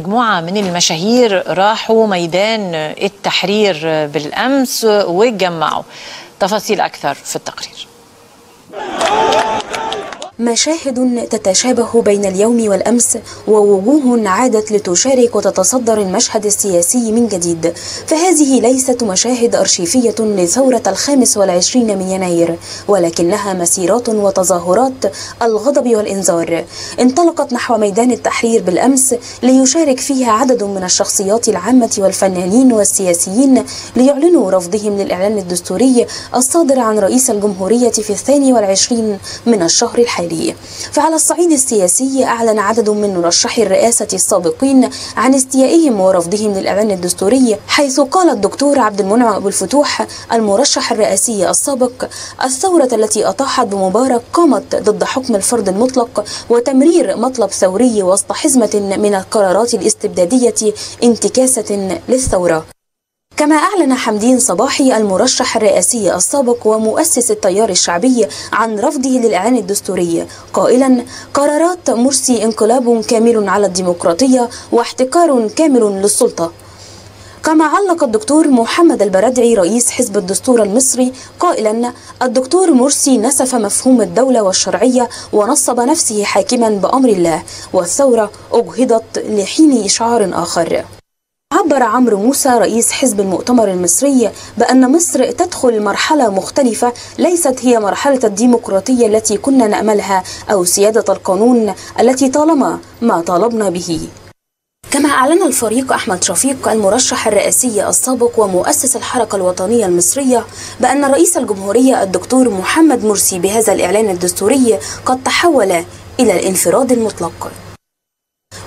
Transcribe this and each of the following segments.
مجموعة من المشاهير راحوا ميدان التحرير بالأمس واتجمعوا. تفاصيل أكثر في التقرير. مشاهد تتشابه بين اليوم والأمس، ووجوه عادت لتشارك وتتصدر المشهد السياسي من جديد. فهذه ليست مشاهد أرشيفية لثورة 25 من يناير، ولكنها مسيرات وتظاهرات الغضب والإنذار انطلقت نحو ميدان التحرير بالأمس، ليشارك فيها عدد من الشخصيات العامة والفنانين والسياسيين ليعلنوا رفضهم للإعلان الدستوري الصادر عن رئيس الجمهورية في 22 من الشهر الحالي. فعلى الصعيد السياسي أعلن عدد من مرشحي الرئاسة السابقين عن استيائهم ورفضهم للإعلان الدستوري، حيث قال الدكتور عبد المنعم أبو الفتوح المرشح الرئاسي السابق: الثورة التي أطاحت بمبارك قامت ضد حكم الفرد المطلق وتمرير مطلب ثوري وسط حزمة من القرارات الاستبدادية انتكاسة للثورة. كما أعلن حمدين صباحي المرشح الرئاسي السابق ومؤسس التيار الشعبي عن رفضه للإعلان الدستوري، قائلا: قرارات مرسي انقلاب كامل على الديمقراطية واحتكار كامل للسلطة. كما علق الدكتور محمد البرادعي رئيس حزب الدستور المصري قائلا: الدكتور مرسي نسف مفهوم الدولة والشرعية ونصب نفسه حاكما بأمر الله، والثورة أجهضت لحين إشعار آخر. عبر عمرو موسى رئيس حزب المؤتمر المصري بأن مصر تدخل مرحلة مختلفة ليست هي مرحلة الديمقراطية التي كنا نأملها أو سيادة القانون التي طالما ما طالبنا به. كما أعلن الفريق أحمد شفيق المرشح الرئاسي السابق ومؤسس الحركة الوطنية المصرية بأن رئيس الجمهورية الدكتور محمد مرسي بهذا الإعلان الدستوري قد تحول إلى الانفراد المطلق.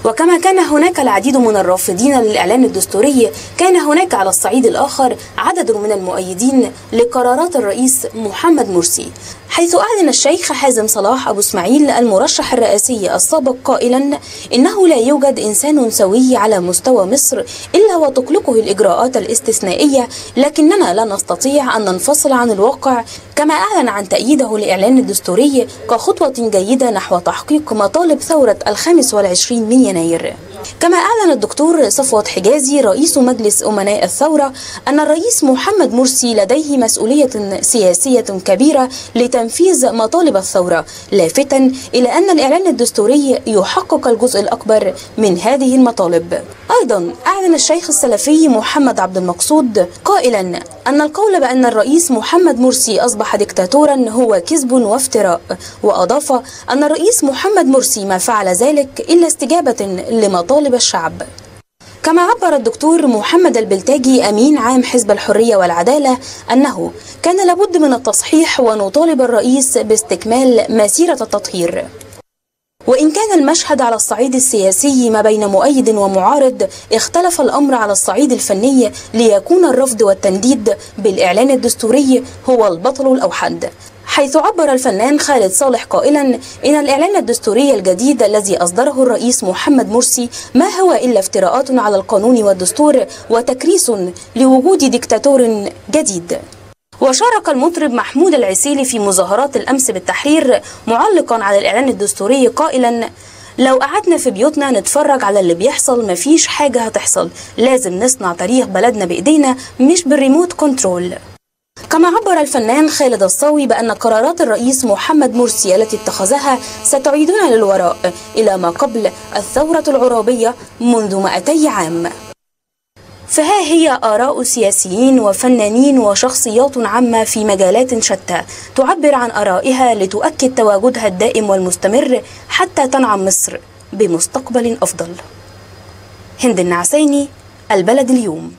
وكما كان هناك العديد من الرافضين للإعلان الدستوري، كان هناك على الصعيد الآخر عدد من المؤيدين لقرارات الرئيس محمد مرسي، حيث أعلن الشيخ حازم صلاح أبو اسماعيل المرشح الرئاسي السابق قائلا: إنه لا يوجد إنسان سوي على مستوى مصر إلا وتقلقه الإجراءات الاستثنائية، لكننا لا نستطيع أن ننفصل عن الواقع. كما أعلن عن تأييده للإعلان الدستوري كخطوة جيدة نحو تحقيق مطالب ثورة 25 من يناير. كما أعلن الدكتور صفوت حجازي رئيس مجلس أمناء الثورة أن الرئيس محمد مرسي لديه مسؤولية سياسية كبيرة لتنفيذ مطالب الثورة، لافتاً إلى أن الإعلان الدستوري يحقق الجزء الأكبر من هذه المطالب. أيضاً أعلن الشيخ السلفي محمد عبد المقصود قائلاً أن القول بأن الرئيس محمد مرسي أصبح دكتاتوراً هو كذب وافتراء، وأضاف أن الرئيس محمد مرسي ما فعل ذلك إلا استجابة لمطالب الشعب. كما عبر الدكتور محمد البلتاجي أمين عام حزب الحرية والعدالة أنه كان لابد من التصحيح ونطالب الرئيس باستكمال مسيرة التطهير. وإن كان المشهد على الصعيد السياسي ما بين مؤيد ومعارض، اختلف الأمر على الصعيد الفني ليكون الرفض والتنديد بالإعلان الدستوري هو البطل الأوحد، حيث عبر الفنان خالد صالح قائلا: إن الإعلان الدستوري الجديد الذي أصدره الرئيس محمد مرسي ما هو إلا افتراءات على القانون والدستور وتكريس لوجود ديكتاتور جديد. وشارك المطرب محمود العسيلي في مظاهرات الأمس بالتحرير معلقا على الإعلان الدستوري قائلا: لو قعدنا في بيوتنا نتفرج على اللي بيحصل مفيش حاجة هتحصل، لازم نصنع تاريخ بلدنا بإيدينا مش بالريموت كنترول. كما عبر الفنان خالد الصاوي بأن قرارات الرئيس محمد مرسي التي اتخذها ستعيدنا للوراء إلى ما قبل الثورة العرابية منذ 200 عام. فها هي آراء سياسيين وفنانين وشخصيات عامة في مجالات شتى تعبر عن آرائها لتؤكد تواجدها الدائم والمستمر حتى تنعم مصر بمستقبل أفضل. هند النعساني، البلد اليوم.